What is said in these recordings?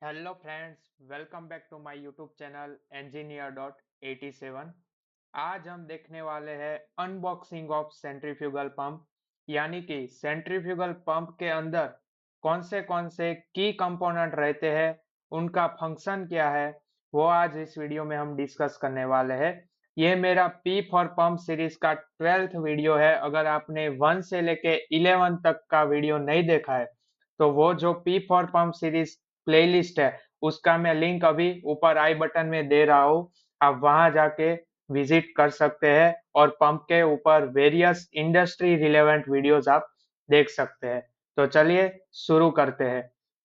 Hello friends, welcome back to my YouTube channel engineer.87। आज हम देखने वाले हैं अनबॉक्सिंग ऑफ सेंट्रीफ्यूगल पंप, यानी कि सेंट्रीफ्यूगल पंप के अंदर कौन से की कंपोनेंट रहते हैं, उनका फंक्शन क्या है, वो आज इस वीडियो में हम डिस्कस करने वाले हैं। ये मेरा पी फॉर पंप सीरीज का 12th वीडियो है। अगर आपने 1 से लेके 11 तक का वीडियो नहीं देखा है तो वो जो P for pump series playlist है उसका मैं लिंक अभी ऊपर आई बटन में दे रहा हूँ। आप वहां जाके विजिट कर सकते हैं और पंप के ऊपर वेरियस इंडस्ट्री रिलेवेंट वीडियोस आप देख सकते हैं। तो चलिए शुरू करते हैं।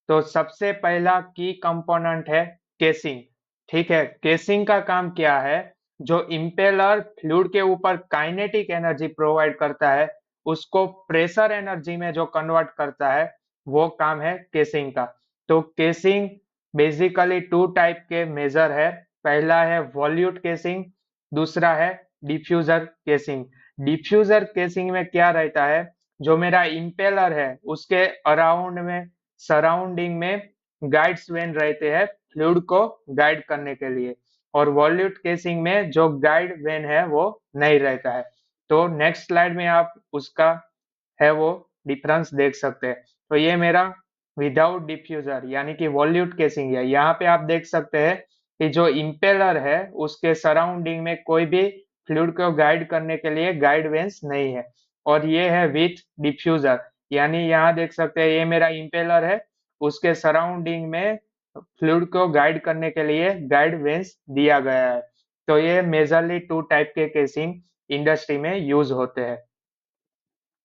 तो सबसे पहला की कंपोनेंट है केसिंग। ठीक है, केसिंग का काम क्या है? जो इम्पेलर फ्लूइड के ऊपर काइनेटिक एनर्जी प्रोवाइड करता है उसको प्रेशर एनर्जी में जो कन्वर्ट करता है वो काम है केसिंग का। तो केसिंग बेसिकली टू टाइप के मेजर है। पहला है वॉल्यूट केसिंग, दूसरा है डिफ्यूजर केसिंग। डिफ्यूजर केसिंग में क्या रहता है? जो मेरा इम्पेलर है उसके अराउंड में सराउंडिंग में गाइड्स वेन रहते हैं फ्लूइड को गाइड करने के लिए, और वॉल्यूट केसिंग में जो गाइड वेन है वो नहीं रहता है। तो नेक्स्ट स्लाइड में आप उसका है वो डिफरेंस देख सकते हैं। तो ये मेरा विदाउट डिफ्यूजर यानी कि वॉल्यूट केसिंग है। यहाँ पे आप देख सकते हैं कि जो इम्पेलर है उसके सराउंडिंग में कोई भी फ्लूइड को गाइड करने के लिए गाइड वेंस नहीं है, और ये है विथ डिफ्यूजर। यानी यहाँ देख सकते हैं ये मेरा इम्पेलर है, उसके सराउंडिंग में फ्लूइड को गाइड करने के लिए गाइड वेंस दिया गया है। तो ये मेजरली टू टाइप के केसिंग इंडस्ट्री में यूज होते हैं।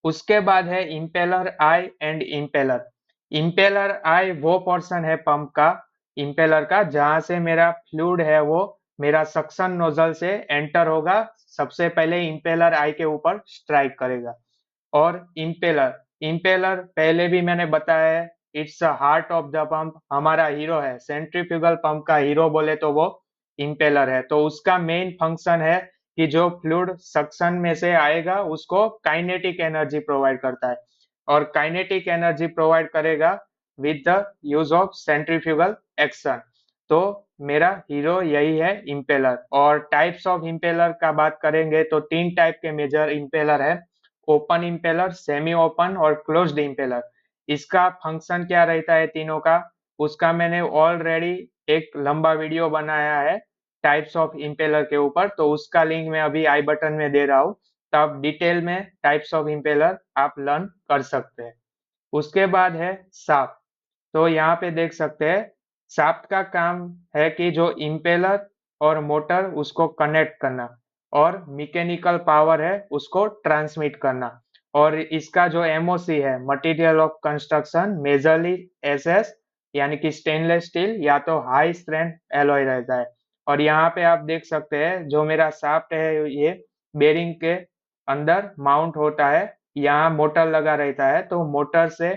उसके बाद है impeller eye and impeller. Impeller eye वो पोर्शन है पंप का, इम्पेलर का, जहां से मेरा फ्लूइड है वो मेरा सक्शन नोजल से एंटर होगा, सबसे पहले इम्पेलर आई के ऊपर स्ट्राइक करेगा। और इम्पेलर इम्पेलर पहले भी मैंने बताया है, its heart of the pump, हमारा हीरो है। सेंट्रीफ्यूगल पंप का हीरो बोले तो वो इम्पेलर है। तो उसका मेन फंक्शन है कि जो फ्लूइड सक्शन में से आएगा उसको काइनेटिक एनर्जी प्रोवाइड करता है, और काइनेटिक एनर्जी प्रोवाइड करेगा with the use of centrifugal action. तो मेरा हीरो यही है इम्पेलर। और टाइप्स ऑफ इम्पेलर का बात करेंगे तो तीन टाइप के मेजर इम्पेलर है: ओपन इम्पेलर, सेमी ओपन और क्लोज्ड इम्पेलर। इसका फंक्शन क्या रहता है तीनों का, उसका मैंने ऑलरेडी एक लंबा वीडियो बनाया है टाइप्स ऑफ इम्पेलर के ऊपर, तो उसका लिंक मैं अभी आई बटन में दे रहा हूँ। तो आप डिटेल में टाइप्स ऑफ इम्पेलर आप लर्न कर सकते हैं। उसके बाद है शाफ्ट। तो यहाँ पे देख सकते हैं शाफ्ट का काम है कि जो इम्पेलर और मोटर उसको कनेक्ट करना, और मैकेनिकल पावर है उसको ट्रांसमिट करना। और इसका जो एमओसी है, material of construction, majorly SS, यानी कि स्टेनलेस स्टील या तो हाई स्ट्रेंथ एलॉय रहता है। और यहाँ पे आप देख सकते हैं जो मेरा शाफ्ट है ये बेरिंग के अंदर माउंट होता है, यहाँ मोटर लगा रहता है, तो मोटर से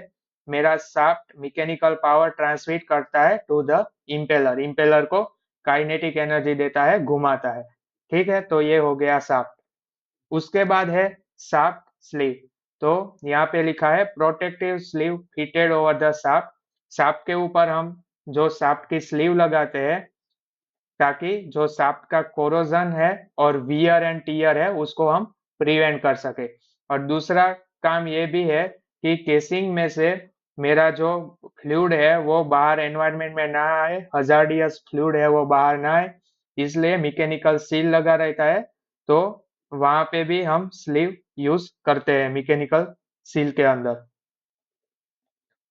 मेरा शाफ्ट मैकेनिकल पावर ट्रांसमिट करता है टू द इम्पेलर, इम्पेलर को काइनेटिक एनर्जी देता है, घुमाता है। ठीक है, तो ये हो गया शाफ्ट। उसके बाद है शाफ्ट स्लीव। तो यहाँ पे लिखा है protective sleeve fitted over the shaft. Shaft के ऊपर हम जो शाफ्ट की स्लीव लगाते हैं ताकि जो शाफ्ट का कोरोजन है और वियर एंड टीयर है उसको हम प्रिवेंट कर सके। और दूसरा काम ये भी है कि केसिंग में से मेरा जो फ्लूइड है वो बाहर एनवायरनमेंट में ना आए, हजार्डियस फ्लूइड है वो बाहर ना आए, इसलिए मैकेनिकल सील लगा रहता है। तो वहां पे भी हम स्लीव यूज करते हैं मैकेनिकल सील के अंदर।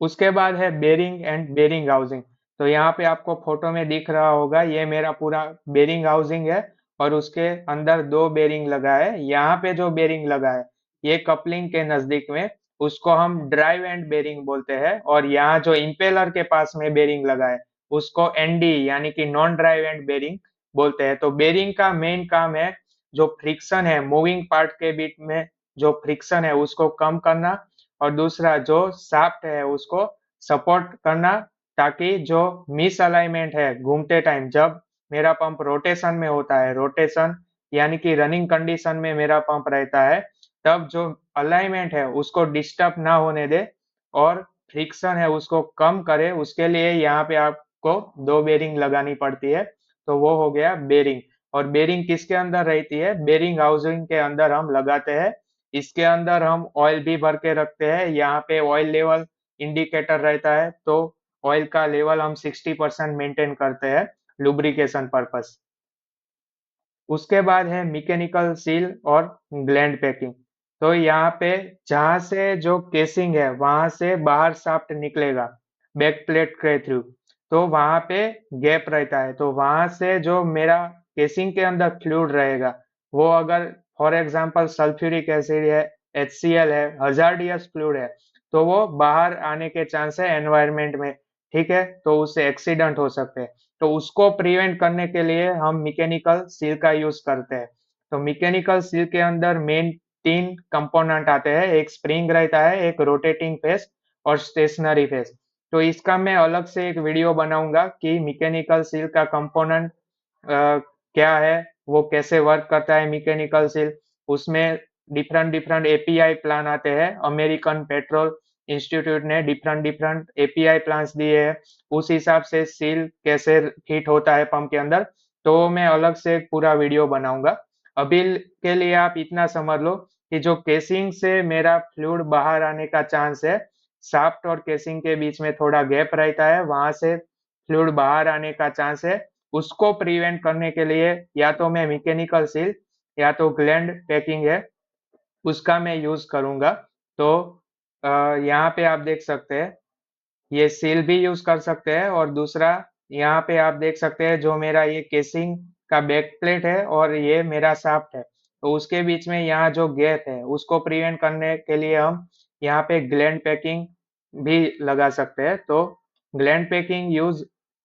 उसके बाद है बेरिंग एंड बेरिंग हाउसिंग। तो यहाँ पे आपको फोटो में दिख रहा होगा ये मेरा पूरा बेरिंग हाउसिंग है, और उसके अंदर दो बेरिंग लगा है। यहाँ पे जो बेरिंग लगा है ये कपलिंग के नजदीक में, उसको हम ड्राइव एंड बेरिंग बोलते हैं। और यहाँ जो इम्पेलर के पास में बेरिंग लगा है उसको एनडी यानी कि नॉन ड्राइव एंड बेरिंग बोलते हैं। तो बेरिंग का मेन काम है जो फ्रिक्शन है मूविंग पार्ट के बीच में, जो फ्रिक्शन है उसको कम करना, और दूसरा जो शाफ्ट है उसको सपोर्ट करना, ताकि जो मिस अलाइनमेंट है घूमते टाइम, जब मेरा पंप रोटेशन में होता है, रोटेशन यानी कि रनिंग कंडीशन में मेरा पंप रहता है, तब जो अलाइनमेंट है उसको डिस्टर्ब ना होने दे और फ्रिक्शन है उसको कम करे, उसके लिए यहाँ पे आप को 2 बेरिंग लगानी पड़ती है, तो वो हो गया बेरिंग। और बेरिंग किसके अंदर रहती है? बेरिंग हाउसिंग के अंदर हम लगाते हैं। इसके अंदर हम ऑयल भी भर के रखते हैं। यहाँ पे ऑयल लेवल इंडिकेटर रहता है, तो ऑयल का लेवल हम 60% मेंटेन करते हैं लुब्रिकेशन पर्पस। उसके बाद है मैकेनिकल सील और ग्लैंड पैकिंग। तो यहाँ पे जहां से जो केसिंग है वहां से बाहर शाफ्ट निकलेगा बैक प्लेट के थ्रू, तो वहां पे गैप रहता है, तो वहां से जो मेरा केसिंग के अंदर फ्लूइड रहेगा वो अगर फॉर एग्जांपल सल्फ्यूरिक एसिड है, HCl है, हजार्डियस फ्लूइड है, तो वो बाहर आने के चांस है एनवायरमेंट में। ठीक है, तो उससे एक्सीडेंट हो सकते हैं। तो उसको प्रिवेंट करने के लिए हम मैकेनिकल सील का यूज करते हैं। तो मैकेनिकल सील के अंदर मेन 3 कंपोनेंट आते हैं। एक स्प्रिंग रहता है, एक रोटेटिंग फेस और स्टेशनरी फेस। तो इसका मैं अलग से एक वीडियो बनाऊंगा कि मैकेनिकल सील का कंपोनेंट क्या है, वो कैसे वर्क करता है मैकेनिकल सील। उसमें डिफरेंट डिफरेंट एपीआई प्लान आते हैं। अमेरिकन पेट्रोल इंस्टीट्यूट ने डिफरेंट डिफरेंट एपीआई प्लान्स दिए हैं। उस हिसाब से सील कैसे फिट होता है पंप के अंदर, तो मैं अलग से एक पूरा वीडियो बनाऊंगा। अभी के लिए आप इतना समझ लो कि जो केसिंग से मेरा फ्लूइड बाहर आने का चांस है, शाफ्ट और केसिंग के बीच में थोड़ा गैप रहता है, वहां से फ्लूइड बाहर आने का चांस है। उसको प्रिवेंट करने के लिए या तो मैं मैकेनिकल सील या तो ग्लैंड पैकिंग है, उसका मैं यूज करूंगा। तो यहाँ पे आप देख सकते हैं ये सील भी यूज कर सकते हैं। और दूसरा यहाँ पे आप देख सकते हैं जो मेरा ये केसिंग का बैक प्लेट है और ये मेरा शाफ्ट है, तो उसके बीच में यहाँ जो गैप है उसको प्रिवेंट करने के लिए हम यहाँ पे ग्लैंड पैकिंग भी लगा सकते हैं। तो gland packing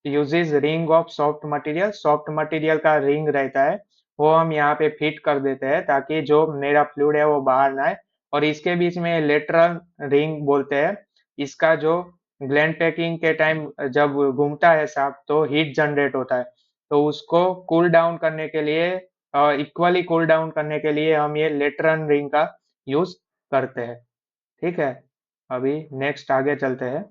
uses ring of soft material का रिंग रहता है, वो हम यहाँ पे फिट कर देते हैं ताकि जो मेरा फ्लूइड है वो बाहर ना आए। और इसके बीच में लेटरल रिंग बोलते हैं। इसका जो ग्लैंड पैकिंग के टाइम जब घूमता है सांप तो हीट जनरेट होता है, तो उसको कूल डाउन करने के लिए इक्वली कूल डाउन करने के लिए हम ये लेटरल रिंग का यूज करते हैं। ठीक है, अभी नेक्स्ट आगे चलते हैं।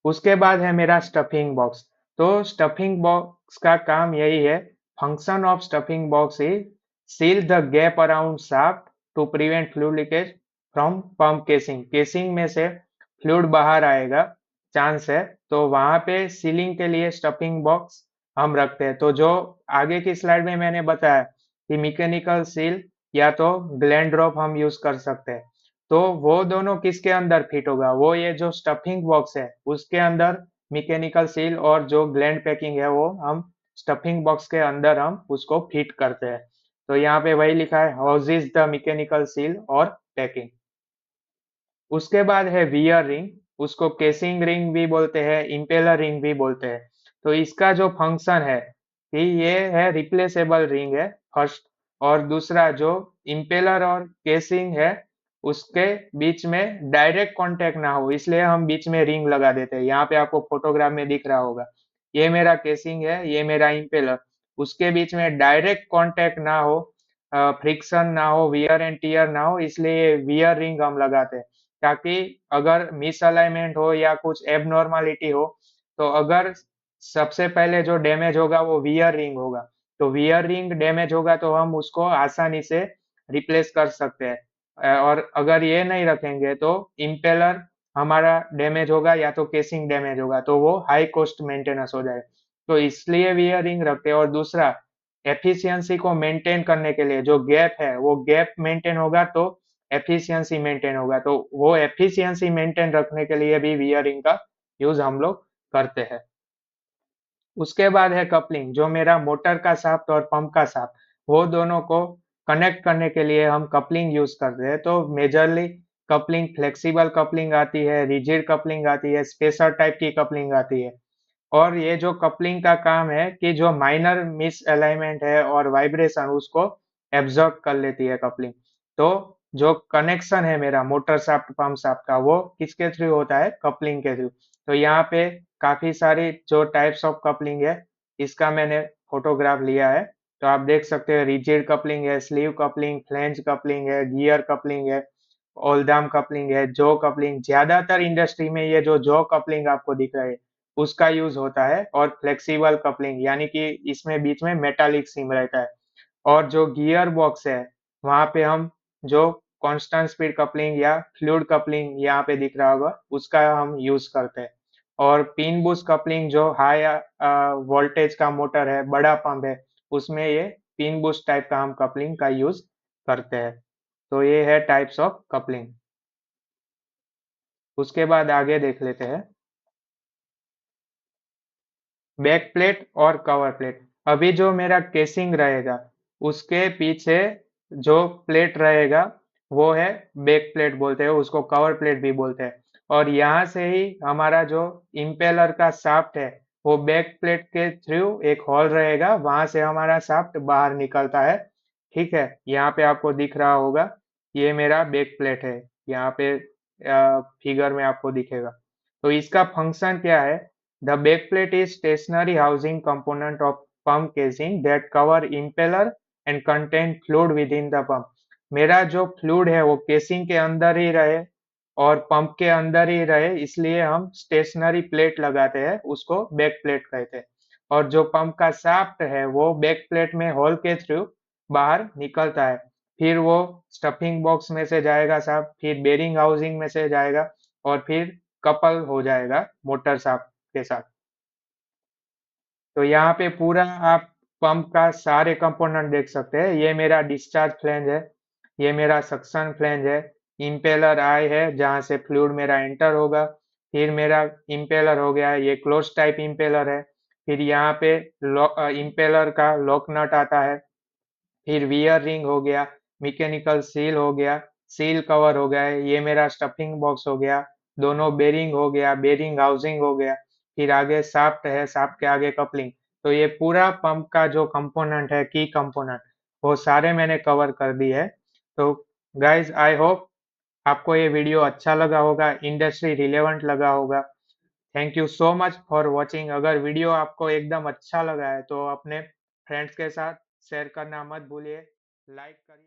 उसके बाद है मेरा स्टफिंग बॉक्स। तो स्टफिंग बॉक्स का काम यही है, function of stuffing box is seal the gap around shaft to prevent fluid leakage from pump casing. Casing में से फ्लूइड बाहर आएगा चांस है, तो वहां पे सीलिंग के लिए स्टफिंग बॉक्स हम रखते हैं। तो जो आगे की स्लाइड में मैंने बताया कि मैकेनिकल सील या तो ग्लैंड ड्रॉप हम यूज कर सकते हैं, तो वो दोनों किसके अंदर फिट होगा? वो ये जो स्टफिंग बॉक्स है उसके अंदर मैकेनिकल सील, और जो ग्लैंड पैकिंग है वो हम स्टफिंग बॉक्स के अंदर हम उसको फिट करते हैं। तो यहाँ पे वही लिखा है, हाउसेज द मैकेनिकल सील और पैकिंग। उसके बाद है वियर रिंग। उसको केसिंग रिंग भी बोलते हैं, इम्पेलर रिंग भी बोलते हैं। तो इसका जो फंक्शन है कि ये है रिप्लेसेबल रिंग है फर्स्ट। और दूसरा जो इम्पेलर और केसिंग है उसके बीच में डायरेक्ट कांटेक्ट ना हो, इसलिए हम बीच में रिंग लगा देते हैं। यहाँ पे आपको फोटोग्राफ में दिख रहा होगा, ये मेरा केसिंग है, ये मेरा इम्पेलर। उसके बीच में डायरेक्ट कांटेक्ट ना हो, फ्रिक्शन ना हो, वियर एंड टियर ना हो, इसलिए वियर रिंग हम लगाते हैं। ताकि अगर मिसअलाइनमेंट हो या कुछ एबनॉर्मालिटी हो, तो अगर सबसे पहले जो डैमेज होगा वो वियर रिंग होगा, तो वियर रिंग डैमेज होगा तो हम उसको आसानी से रिप्लेस कर सकते हैं। और अगर ये नहीं रखेंगे तो इम्पेलर हमारा डैमेज होगा या तो केसिंग डैमेज होगा, तो वो हाई कॉस्ट मेंटेनेंस हो जाए। तो इसलिए वियर रिंग रखते हैं। और दूसरा, एफिशिएंसी को मेंटेन करने के लिए जो गैप है वो गैप मेंटेन होगा तो एफिशिएंसी मेंटेन होगा, तो वो एफिशिएंसी मेंटेन रखने के लिए भी वियरिंग का यूज हम लोग करते हैं। उसके बाद है कपलिंग, जो मेरा मोटर का शाफ्ट और पंप का शाफ्ट, वो दोनों को कनेक्ट करने के लिए हम कपलिंग यूज करते हैं। तो मेजरली कपलिंग, फ्लेक्सिबल कपलिंग आती है, रिजिड कपलिंग आती है, स्पेसर टाइप की कपलिंग आती है। और ये जो कपलिंग का काम है कि जो माइनर मिस अलाइनमेंट है और वाइब्रेशन उसको एब्जॉर्ब कर लेती है कपलिंग। तो जो कनेक्शन है मेरा मोटर शाफ्ट पंप शाफ्ट का, वो किसके थ्रू होता है? कपलिंग के थ्रू। तो यहाँ पे काफी सारी जो टाइप्स ऑफ कपलिंग है इसका मैंने फोटोग्राफ लिया है। तो आप देख सकते हैं रिजिड कपलिंग है, स्लीव कपलिंग, फ्लेंज कपलिंग है, गियर कपलिंग है, ओल्डाम कपलिंग है, जो कपलिंग। ज्यादातर इंडस्ट्री में ये जो कपलिंग आपको दिख रहा है उसका यूज होता है, और फ्लेक्सिबल कपलिंग यानी कि इसमें बीच में मेटालिक सीम रहता है। और जो गियर बॉक्स है, वहां पे हम जो कांस्टेंट स्पीड कपलिंग या फ्लूइड कपलिंग यहाँ पे दिख रहा होगा, उसका हम यूज करते हैं। और पिन बूस्ट कपलिंग जो हाई वोल्टेज का मोटर है, बड़ा पंप है, उसमें ये पिन बूस्ट टाइप का हम कपलिंग का यूज करते हैं। तो ये है टाइप्स ऑफ कपलिंग। उसके बाद आगे देख लेते हैं बैक प्लेट और कवर प्लेट। अभी जो मेरा केसिंग रहेगा, उसके पीछे जो प्लेट रहेगा, वो है बैक प्लेट बोलते हैं, उसको कवर प्लेट भी बोलते हैं। और यहाँ से ही हमारा जो इम्पेलर का शाफ्ट है, वो बैक प्लेट के थ्रू एक होल रहेगा, वहां से हमारा शाफ्ट बाहर निकलता है। ठीक है, यहाँ पे आपको दिख रहा होगा, ये मेरा बैक प्लेट है, यहाँ पे फिगर में आपको दिखेगा। तो इसका फंक्शन क्या है? The backplate is stationary housing component of pump casing that cover impeller and contain fluid within the pump। मेरा जो फ्लूइड है वो केसिंग के अंदर ही रहे और पंप के अंदर ही रहे, इसलिए हम स्टेशनरी प्लेट लगाते हैं, उसको बैक प्लेट कहते हैं। और जो पंप का शाफ्ट है वो बैक प्लेट में होल के थ्रू बाहर निकलता है। फिर वो स्टफिंग बॉक्स में से जाएगा शाफ्ट, फिर बेरिंग हाउसिंग में से जाएगा, और फिर कपल हो जाएगा मोटर शाफ्ट के साथ। तो यहाँ पे पूरा आप पंप का सारे कंपोनेंट देख सकते हैं। ये मेरा डिस्चार्ज फ्लैंज है, ये मेरा सक्शन फ्लैंज है, इम्पेलर आई है जहाँ से फ्लूइड मेरा एंटर होगा, फिर मेरा इम्पेलर हो गया है, ये क्लोज टाइप इम्पेलर है। फिर यहाँ पे इम्पेलर का लॉक नट आता है, फिर वियर रिंग हो गया, मैकेनिकल सील हो गया, सील कवर हो गया है, ये मेरा स्टफिंग बॉक्स हो गया, दोनों बेरिंग हो गया, बेरिंग हाउसिंग हो गया, फिर आगे शाफ्ट है, शाफ्ट के आगे कपलिंग। तो ये पूरा पंप का जो कंपोनेंट है, की कंपोनेंट, वो सारे मैंने कवर कर दी है। तो गाइज आई होप आपको ये वीडियो अच्छा लगा होगा, इंडस्ट्री रिलेवेंट लगा होगा। Thank you so much for watching. अगर वीडियो आपको एकदम अच्छा लगा है तो अपने फ्रेंड्स के साथ शेयर करना मत भूलिए, लाइक करिए।